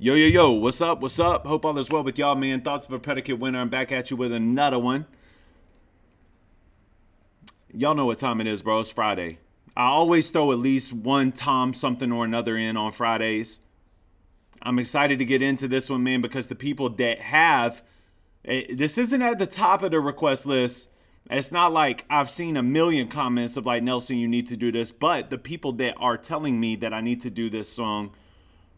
Yo, what's up? What's up? Hope all is well with y'all, man. Thoughts of a predicate winner. I'm back at you with another one. Y'all know what time it is, bro. It's Friday. I always throw at least one Tom something or another in on Fridays. I'm excited to get into this one, man, because the people that have, this isn't at the top of the request list. It's not like I've seen a million comments of like, Nelson, you need to do this. But the people that are telling me that I need to do this song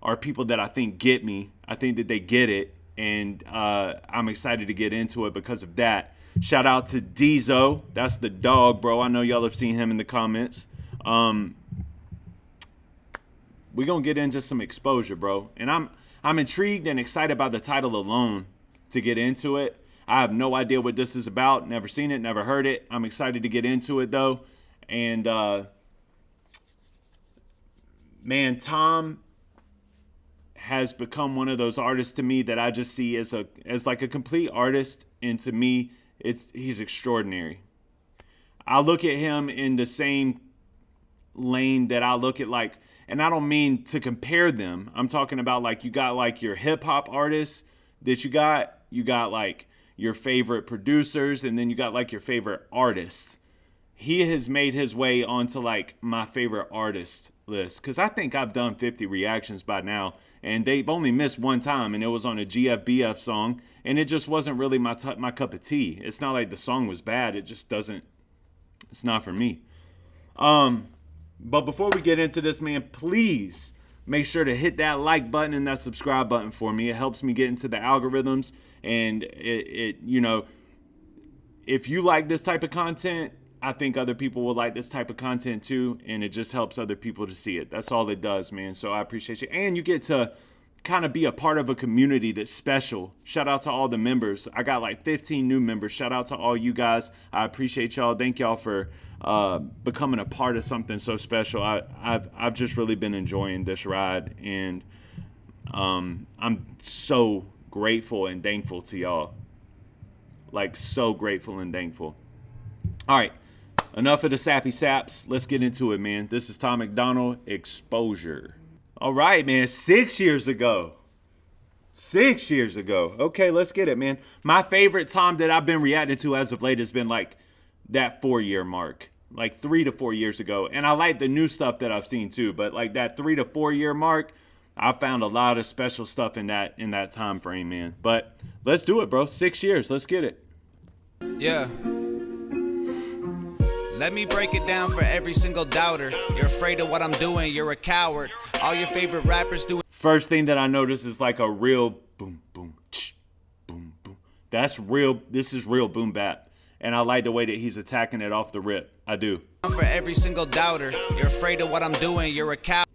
are people that I think get me. I think that they get it. And I'm excited to get into it because of that. Shout out to DEEZOE. That's the dog, bro. I know y'all have seen him in the comments. We're going to get into some exposure, bro. And I'm intrigued and excited by the title alone to get into it. I have no idea what this is about. Never seen it, never heard it. I'm excited to get into it, though. And, man, Tom has become one of those artists to me that I just see as like a complete artist, and to me he's extraordinary. I look at him in the same lane that I look at, like, and I don't mean to compare them. I'm talking about like you got like your hip hop artists that you got like your favorite producers, and then you got like your favorite artists. He has made his way onto like my favorite artist list, because I think I've done 50 reactions by now, and they've only missed one time, and it was on a GFBF song, and it just wasn't really my cup of tea. It's not like the song was bad. It just doesn't. It's not for me. But before we get into this, man, please make sure to hit that like button and that subscribe button for me. It helps me get into the algorithms, and it if you like this type of content, I think other people will like this type of content too, and it just helps other people to see it. That's all it does, man. So I appreciate you. And you get to kind of be a part of a community that's special. Shout out to all the members. I got like 15 new members. Shout out to all you guys. I appreciate y'all. Thank y'all for becoming a part of something so special. I've just really been enjoying this ride, and I'm so grateful and thankful to y'all. Like, so grateful and thankful. All right. Enough of the sappy saps. Let's get into it, man. This is Tom MacDonald, Exposure. All right, man. 6 years ago. 6 years ago. Okay, let's get it, man. My favorite Tom that I've been reacting to as of late has been like that 4-year mark. Like 3 to 4 years ago. And I like the new stuff that I've seen too. But like that 3 to 4 year mark, I found a lot of special stuff in that time frame, man. But let's do it, bro. 6 years. Let's get it. Yeah. Let me break it down for every single doubter. You're afraid of what I'm doing, you're a coward. All your favorite rappers do. First thing that I notice is like a real boom, boom, ch, boom, boom. That's real. This is real boom bap. And I like the way that he's attacking it off the rip. I do. For every single doubter, you're afraid of what I'm doing, you're a coward.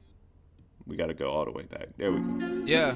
We got to go all the way back. There we go. Yeah.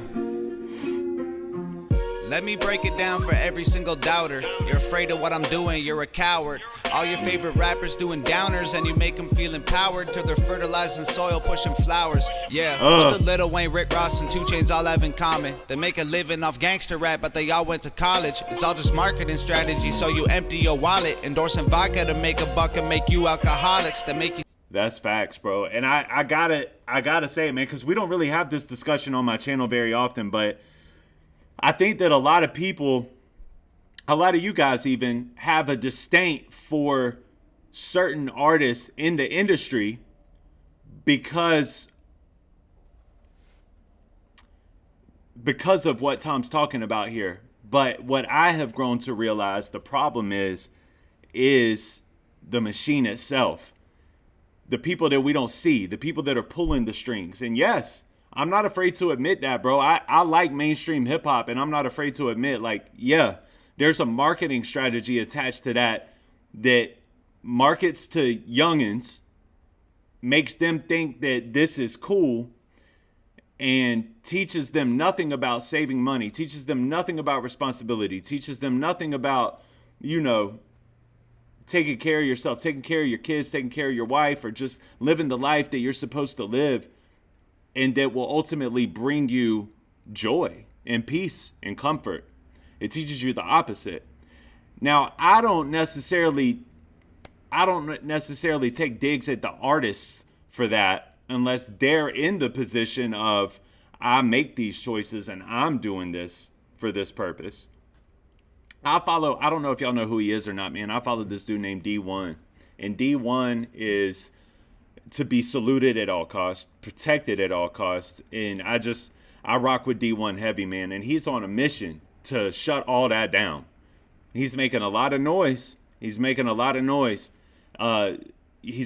Let me break it down for every single doubter. You're afraid of what I'm doing, you're a coward. All your favorite rappers doing downers, and you make them feel empowered till they're fertilizing soil, pushing flowers. Yeah, what the Lil Wayne, Rick Ross, and 2 Chainz all have in common. They make a living off gangster rap, but they all went to college. It's all just marketing strategy, so you empty your wallet. Endorsing vodka to make a buck and make you alcoholics. That make you. That's facts, bro. And I gotta say it, man, because we don't really have this discussion on my channel very often, but I think that a lot of people, a lot of you guys even, have a disdain for certain artists in the industry because of what Tom's talking about here. But what I have grown to realize the problem is the machine itself. The people that we don't see, the people that are pulling the strings. And yes, I'm not afraid to admit that, bro. I like mainstream hip hop, and I'm not afraid to admit, like, yeah, there's a marketing strategy attached to that markets to youngins, makes them think that this is cool, and teaches them nothing about saving money, teaches them nothing about responsibility, teaches them nothing about, taking care of yourself, taking care of your kids, taking care of your wife, or just living the life that you're supposed to live, and that will ultimately bring you joy and peace and comfort. It teaches you the opposite. Now, I don't necessarily take digs at the artists for that, unless they're in the position of, I make these choices and I'm doing this for this purpose. I don't know if y'all know who he is or not, man. I follow this dude named D1. And D1 is to be saluted at all costs, protected at all costs. And I rock with D1 heavy, man. And he's on a mission to shut all that down. He's making a lot of noise. He's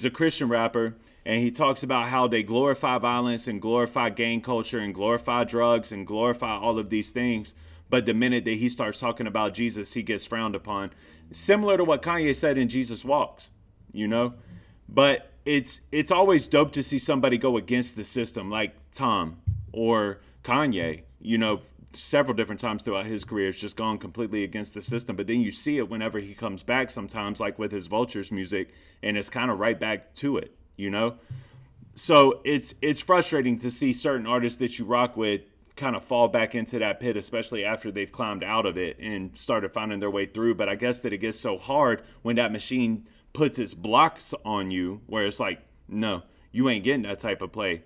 a Christian rapper, and he talks about how they glorify violence and glorify gang culture and glorify drugs and glorify all of these things. But the minute that he starts talking about Jesus, he gets frowned upon. Similar to what Kanye said in Jesus Walks, you know? But it's always dope to see somebody go against the system like Tom or Kanye, you know, several different times throughout his career. It's just gone completely against the system. But then you see it whenever he comes back sometimes, like with his Vultures music, and it's kind of right back to it, you know? So it's frustrating to see certain artists that you rock with kind of fall back into that pit, especially after they've climbed out of it and started finding their way through. But I guess that it gets so hard when that machine puts its blocks on you, where it's like, no, you ain't getting that type of play.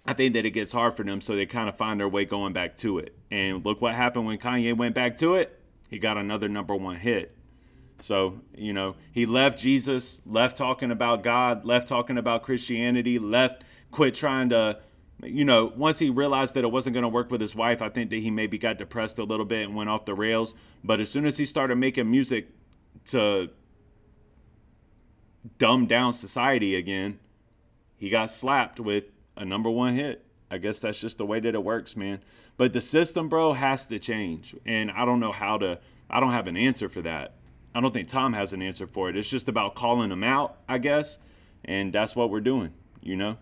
I think that it gets hard for them, so they kind of find their way going back to it. And look what happened when Kanye went back to it. He got another #1 hit. So, you know, he left Jesus, left talking about God, left talking about Christianity, quit trying to, you know, once he realized that it wasn't going to work with his wife, I think that he maybe got depressed a little bit and went off the rails. But as soon as he started making music to dumb down society again, he got slapped with a #1 hit. I guess that's just the way that it works, man. But the system, bro, has to change. And I don't have an answer for that. I don't think Tom has an answer for it. It's just about calling them out, I guess. And that's what we're doing, you know?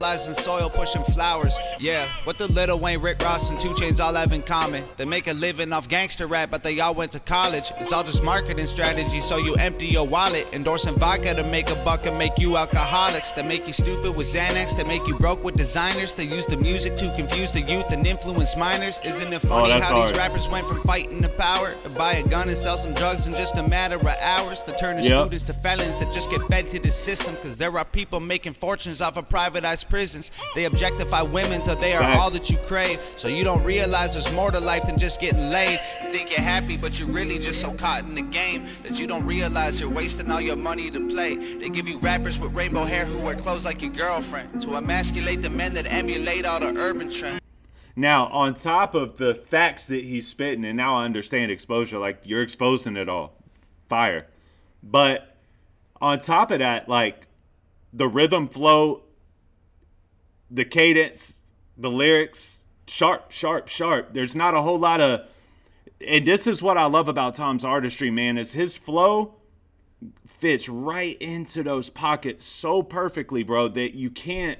In soil pushing flowers, yeah. What the Lil Wayne, Rick Ross, and 2 Chainz all have in common? They make a living off gangster rap, but they all went to college. It's all just marketing strategy, so you empty your wallet. Endorsing vodka to make a buck and make you alcoholics. They make you stupid with Xanax, they make you broke with designers. They use the music to confuse the youth and influence minors. Isn't it funny how these rappers went from fighting to power to buy a gun and sell some drugs in just a matter of hours? They're turning students to felons that just get fed to the system, cause there are people making fortunes off of privatized prisons. They objectify women till they are all that you crave. So you don't realize there's more to life than just getting laid. You think you're happy, but you're really just so caught in the game that you don't realize you're wasting all your money to play. They give you rappers with rainbow hair who wear clothes like your girlfriend to emasculate the men that emulate all the urban trends. Now, on top of the facts that he's spitting, and now I understand exposure, like you're exposing it all. Fire. But on top of that, like the rhythm flow, the cadence, the lyrics, sharp. There's not a whole lot of, and this is what I love about Tom's artistry, man, is his flow fits right into those pockets so perfectly, bro, that you can't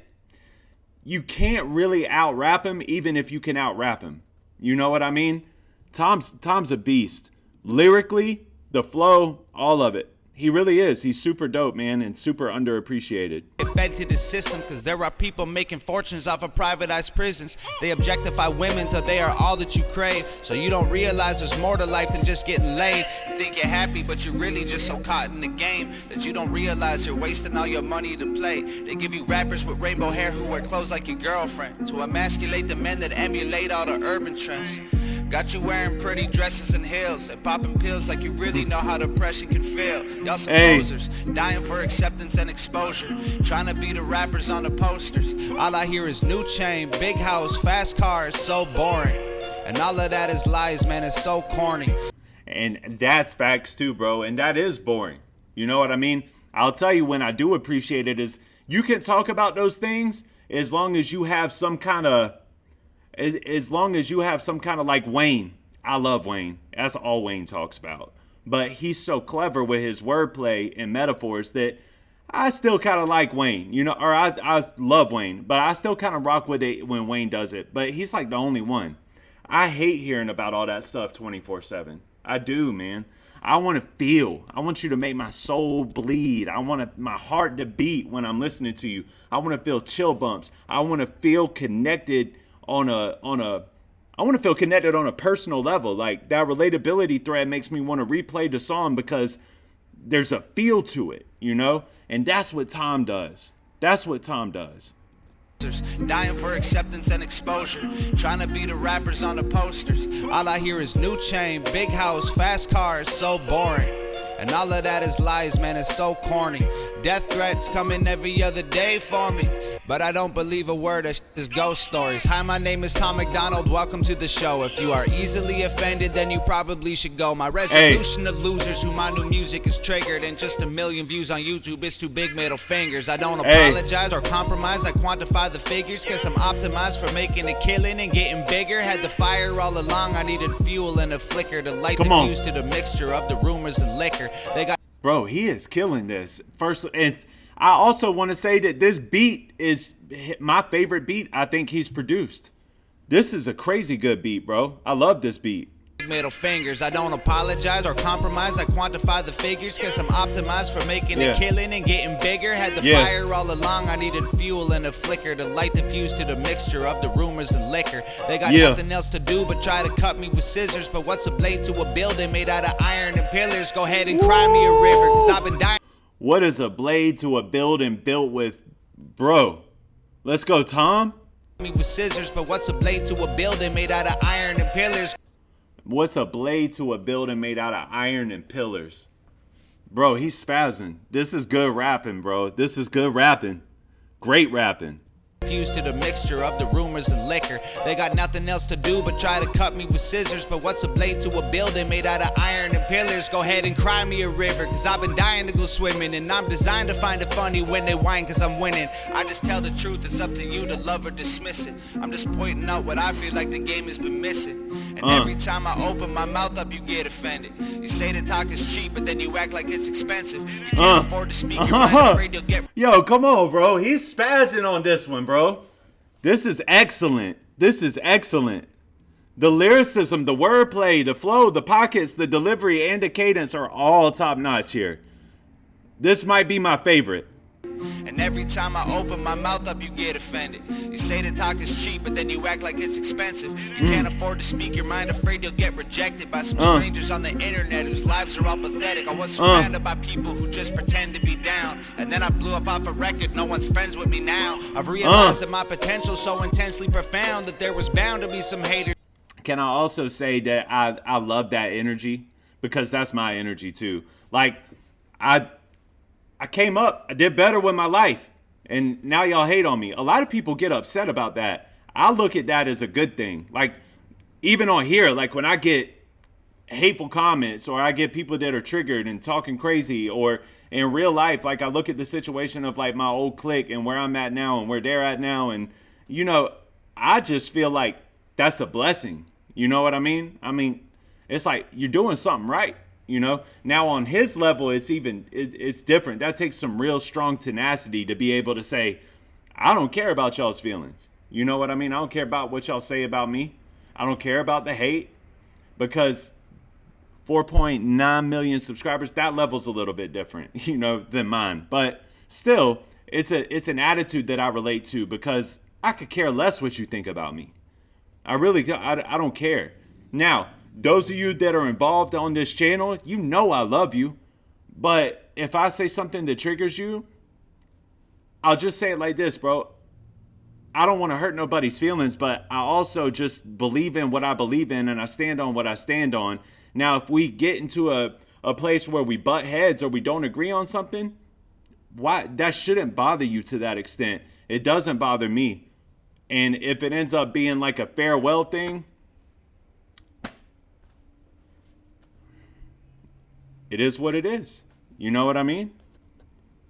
really out rap him, even if you can out rap him. You know what I mean? Tom's a beast. Lyrically, the flow, all of it. He really is. He's super dope, man, and super underappreciated. Fed to the system, cause there are people making fortunes off of privatized prisons. They objectify women till they are all that you crave. So you don't realize there's more to life than just getting laid. You think you're happy, but you're really just so caught in the game that you don't realize you're wasting all your money to play. They give you rappers with rainbow hair who wear clothes like your girlfriend to emasculate the men that emulate all the urban trends. Got you wearing pretty dresses and heels and popping pills like you really know how depression can feel. Y'all some posers, dying for acceptance and exposure, trying to be the rappers on the posters. All I hear is new chain, big house, fast cars, so boring. And all of that is lies, man, it's so corny. And that's facts too, bro, and that is boring. You know what I mean? I'll tell you when I do appreciate it is you can talk about those things as long as you have some kind of like Wayne. I love Wayne. That's all Wayne talks about. But he's so clever with his wordplay and metaphors that I still kind of like Wayne, you know, or I love Wayne, but I still kind of rock with it when Wayne does it. But he's like the only one. I hate hearing about all that stuff 24/7. I do, man. I want to feel. I want you to make my soul bleed. I want my heart to beat when I'm listening to you. I want to feel chill bumps. I want to feel connected on a personal level. Like that relatability thread makes me want to replay the song because there's a feel to it, you know? And that's what Tom does. Dying for acceptance and exposure, trying to be the rappers on the posters. All I hear is new chain, big house, fast cars, so boring. And all of that is lies, man, it's so corny. Death threats coming every other day for me, but I don't believe a word of is ghost stories. Hi, my name is Tom MacDonald, welcome to the show. If you are easily offended, then you probably should go. My resolution to losers who my new music is triggered, and just 1 million views on YouTube is too big, middle fingers. I don't apologize or compromise, I quantify the figures, cause I'm optimized for making a killing and getting bigger. Had the fire all along, I needed fuel and a flicker to light the fuse to the mixture of the rumors and liquor. They got Bro, he is killing this. First, and I also want to say that this beat is my favorite beat I think he's produced. This is a crazy good beat, bro. I love this beat. Middle fingers. I don't apologize or compromise, I quantify the figures, cause I'm optimized for making a killing and getting bigger. Had the fire all along, I needed fuel and a flicker to light the fuse to the mixture of the rumors and liquor. They got nothing else to do but try to cut me with scissors, but what's a blade to a building made out of iron and pillars? Go ahead and cry me a river, cause I've been dying. What is a blade to a building built with? Bro, let's go, Tom. Me with scissors, but what's a blade to a building made out of iron and pillars? What's a blade to a building made out of iron and pillars? Bro, he's spazzing. This is good rapping, bro. This is good rapping. Great rapping. Fused to the mixture of the rumors and liquor. They got nothing else to do but try to cut me with scissors, but what's a blade to a building made out of iron and pillars? Go ahead and cry me a river, cause I've been dying to go swimming, and I'm designed to find it funny when they whine cause I'm winning. I just tell the truth, it's up to you to love or dismiss it. I'm just pointing out what I feel like the game has been missing. And every time I open my mouth up, you get offended. You say the talk is cheap, but then you act like it's expensive. You can't afford to speak your mind, afraid you'll get... Yo, come on, bro. He's spazzing on this one, bro. This is excellent. This is excellent. The lyricism, the wordplay, the flow, the pockets, the delivery, and the cadence are all top notch here. This might be my favorite. And every time I open my mouth up, you get offended. You say the talk is cheap, but then you act like it's expensive. You can't afford to speak your mind, afraid you'll get rejected by some strangers on the internet whose lives are all pathetic. I was surrounded by people who just pretend to be down, and then I blew up off a record, no one's friends with me now. I've realized that my potential's so intensely profound that there was bound to be some haters. Can I also say that I love that energy? Because that's my energy too. Like, I came up, I did better with my life, and now y'all hate on me. A lot of people get upset about that. I look at that as a good thing. Like, even on here, like when I get hateful comments or I get people that are triggered and talking crazy, or in real life, like I look at the situation of like my old clique and where I'm at now and where they're at now, and you know, I just feel like that's a blessing. You know what I mean? I mean, it's like you're doing something right. You know, now on his level, it's different. That takes some real strong tenacity to be able to say, I don't care about y'all's feelings. You know what I mean? I don't care about what y'all say about me. I don't care about the hate, because 4.9 million subscribers, that level's a little bit different, you know, than mine. But still, it's an attitude that I relate to, because I could care less what you think about me. I don't care. Now, those of you that are involved on this channel, you know I love you. But if I say something that triggers you, I'll just say it like this, bro. I don't want to hurt nobody's feelings, but I also just believe in what I believe in, and I stand on what I stand on. Now, if we get into a place where we butt heads or we don't agree on something, why that shouldn't bother you to that extent. It doesn't bother me. And if it ends up being like a farewell thing, it is what it is. You know what I mean?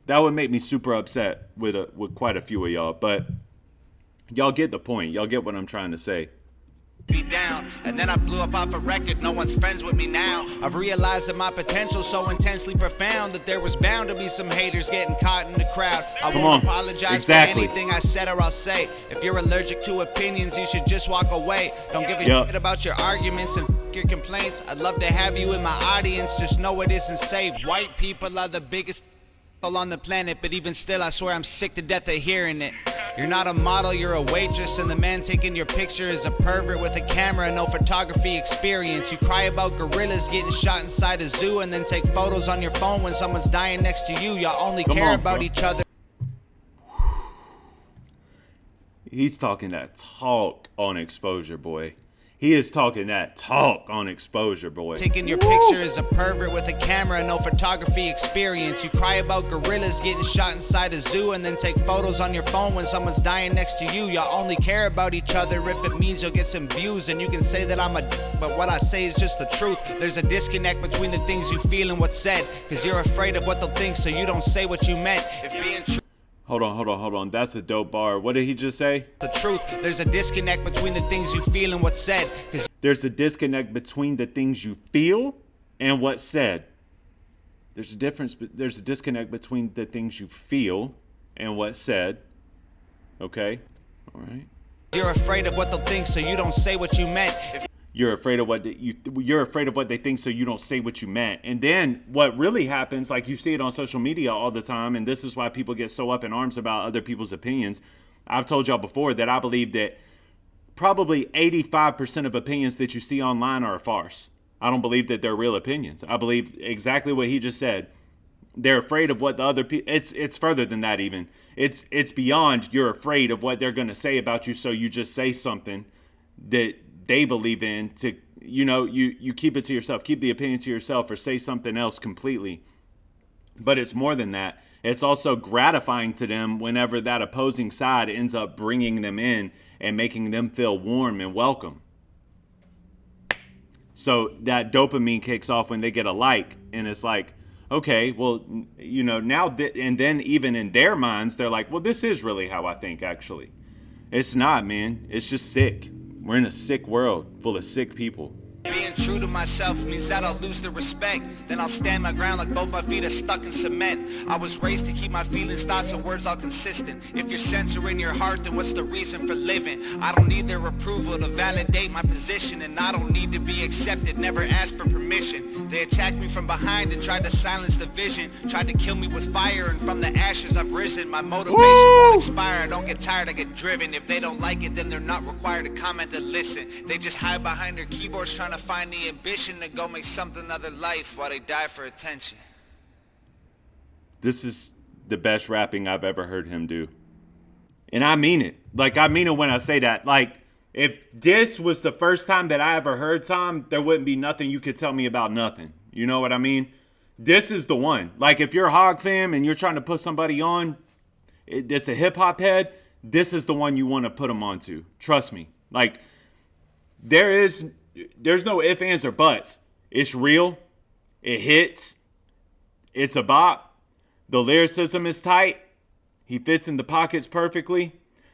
That would make me super upset with quite a few of y'all, but y'all get the point. Y'all get what I'm trying to say. Me down, and then I blew up off a record, no one's friends with me now. I've realized that my potential's so intensely profound that there was bound to be some haters getting caught in the crowd. I won't apologize for anything I said or I'll say. If you're allergic to opinions, you should just walk away. Don't give a shit about your arguments and your complaints. I'd love to have you in my audience, just know it isn't safe. White people are the biggest on the planet, but even still I swear I'm sick to death of hearing it. You're not a model, you're a waitress, and the man taking your picture is a pervert with a camera and no photography experience. You cry about gorillas getting shot inside a zoo and then take photos on your phone when someone's dying next to you. Y'all only care about each other. He's talking that talk on Exposure, boy. He is talking that talk on Exposure, boy. Taking your picture as a pervert with a camera, no photography experience. You cry about gorillas getting shot inside a zoo and then take photos on your phone when someone's dying next to you. Y'all only care about each other if it means you'll get some views. And you can say that I'm a but what I say is just the truth. There's a disconnect between the things you feel and what's said, cause you're afraid of what they'll think, so you don't say what you meant. If being true Hold on. That's a dope bar. What did he just say? the truth, there's a disconnect between the things you feel and what's said. Cause There's a disconnect between the things you feel and what's said. There's a disconnect between the things you feel and what's said. Okay? All right. you're afraid of what they'll think, so you don't say what you meant. You're afraid of what you're afraid of what they think, so you don't say what you meant. And then what really happens, like you see it on social media all the time, and this is why people get so up in arms about other people's opinions. I've told y'all before that I believe that probably 85% of opinions that you see online are a farce. I don't believe that they're real opinions. I believe exactly what he just said. They're afraid of what the other people. It's further than that even. It's beyond you're afraid of what they're going to say about you, so you just say something that they believe in to, you keep it to yourself, keep the opinion to yourself, or say something else completely. But it's more than that. It's also gratifying to them whenever that opposing side ends up bringing them in and making them feel warm and welcome. So that dopamine kicks off when they get a like, and it's like, okay, well, now that, and then even in their minds, they're like, well, this is really how I think, actually. It's not, man. It's just sick. We're in a sick world full of sick people. Being true to myself means that I'll lose the respect. Then I'll stand my ground like both my feet are stuck in cement. I was raised to keep my feelings, thoughts, and words all consistent. If you're censoring your heart, then what's the reason for living? I don't need their approval to validate my position, and I don't need to be accepted, never ask for permission. They attacked me from behind and tried to silence the vision, tried to kill me with fire, and from the ashes I've risen. My motivation won't expire, I don't get tired, I get driven. If they don't like it, then they're not required to comment or listen. They just hide behind their keyboards trying to find the ambition to go make something of their life while they die for attention. This is the best rapping I've ever heard him do. And I mean it. Like, I mean it when I say that. Like, if this was the first time that I ever heard Tom, there wouldn't be nothing you could tell me about nothing. You know what I mean? This is the one. Like, if you're a Hog fam and you're trying to put somebody on, it's a hip-hop head, this is the one you want to put them onto. Trust me. Like, there's no ifs, ands, or buts. It's real. It hits. It's a bop. The lyricism is tight. He fits in the pockets perfectly.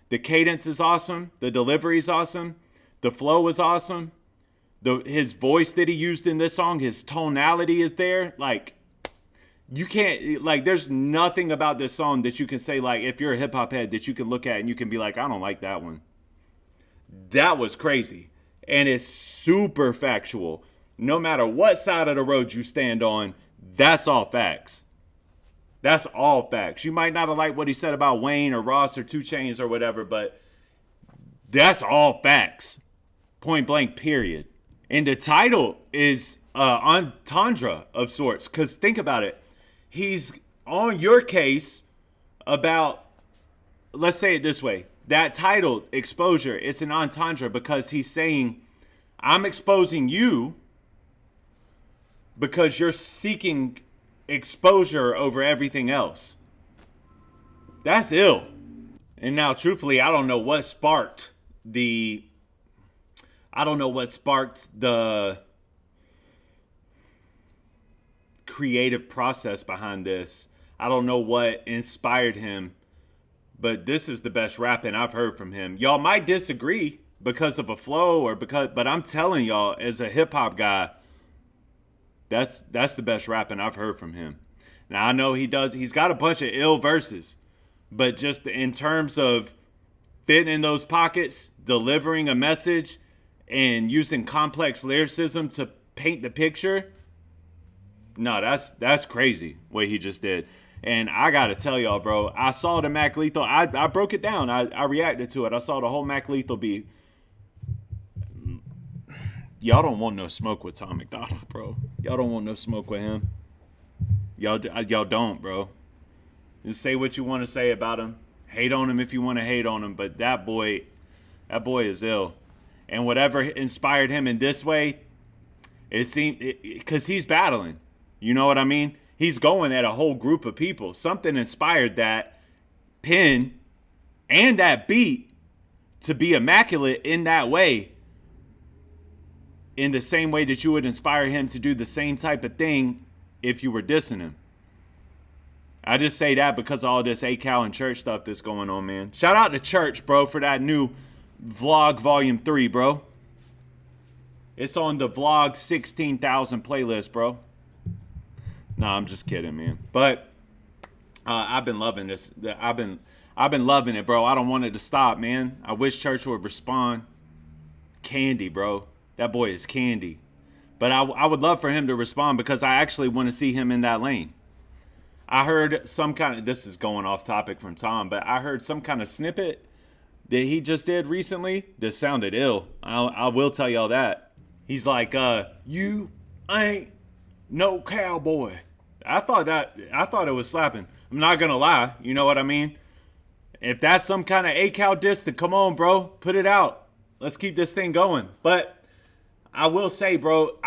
The cadence is awesome. The delivery is awesome. The flow is awesome. His voice that he used in this song, his tonality is there. Like, you can't, like, there's nothing about this song that you can say, like, if you're a hip-hop head, that you can look at and you can be like, I don't like that one. That was crazy. And it's super factual. No matter what side of the road you stand on, that's all facts. That's all facts. You might not have liked what he said about Wayne or Ross or 2 Chainz or whatever, but that's all facts. Point blank, period. And the title is entendre of sorts. Because think about it. He's on your case about, let's say it this way. That title, Exposure, it's an entendre because he's saying, I'm exposing you because you're seeking exposure over everything else. That's ill. And now, truthfully, I don't know what sparked the creative process behind this. I don't know what inspired him. But this is the best rapping I've heard from him. Y'all might disagree because of a flow but I'm telling y'all, as a hip hop guy, that's the best rapping I've heard from him. Now I know he's got a bunch of ill verses, but just in terms of fitting in those pockets, delivering a message, and using complex lyricism to paint the picture, no, that's crazy what he just did. And I got to tell y'all, bro, I saw the Mac Lethal. I broke it down. I reacted to it. I saw the whole Mac Lethal beat. Y'all don't want no smoke with Tom MacDonald, bro. Y'all don't want no smoke with him. Y'all don't, bro. Just say what you want to say about him. Hate on him if you want to hate on him, but that boy is ill. And whatever inspired him in this way, it seemed, because he's battling. You know what I mean? He's going at a whole group of people. Something inspired that pen and that beat to be immaculate in that way, in the same way that you would inspire him to do the same type of thing if you were dissing him. I just say that because of all this ACAL and church stuff that's going on, man. Shout out to church, bro, for that new vlog volume 3, bro. It's on the vlog 16,000 playlist, bro. Nah, I'm just kidding, man. But I've been loving this. I've been loving it, bro. I don't want it to stop, man. I wish church would respond. Candy, bro. That boy is candy. But I would love for him to respond because I actually want to see him in that lane. I heard some kind of, this is going off topic from Tom, but I heard some kind of snippet that he just did recently that sounded ill. I will tell y'all that. He's like, you ain't no cowboy. I thought it was slapping. I'm not going to lie. You know what I mean? If that's some kind of ACAL diss, then come on, bro. Put it out. Let's keep this thing going. But I will say, bro,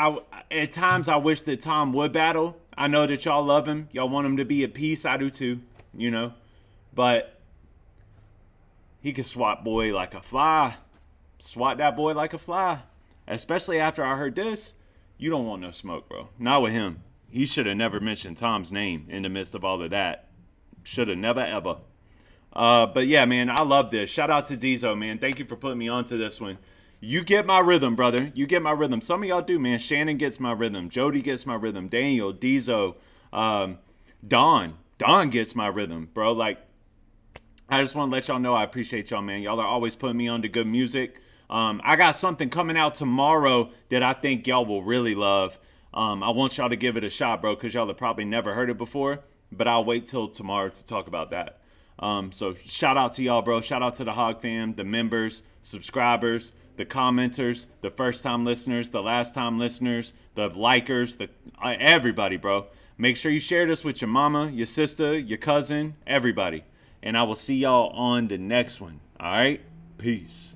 at times I wish that Tom would battle. I know that y'all love him. Y'all want him to be at peace. I do too, you know. But he could swat boy like a fly. Swat that boy like a fly. Especially after I heard this. You don't want no smoke, bro. Not with him. He should have never mentioned Tom's name in the midst of all of that. Should have never, ever. But yeah, man, I love this. Shout out to DEEZOE, man. Thank you for putting me onto this one. You get my rhythm, brother. You get my rhythm. Some of y'all do, man. Shannon gets my rhythm. Jody gets my rhythm. Daniel, DEEZOE, Don gets my rhythm, bro. Like, I just want to let y'all know I appreciate y'all, man. Y'all are always putting me on to good music. I got something coming out tomorrow that I think y'all will really love. I want y'all to give it a shot, bro, because y'all have probably never heard it before. But I'll wait till tomorrow to talk about that. So shout out to y'all, bro. Shout out to the Hog fam, the members, subscribers, the commenters, the first-time listeners, the last-time listeners, the likers, everybody, bro. Make sure you share this with your mama, your sister, your cousin, everybody. And I will see y'all on the next one. All right? Peace.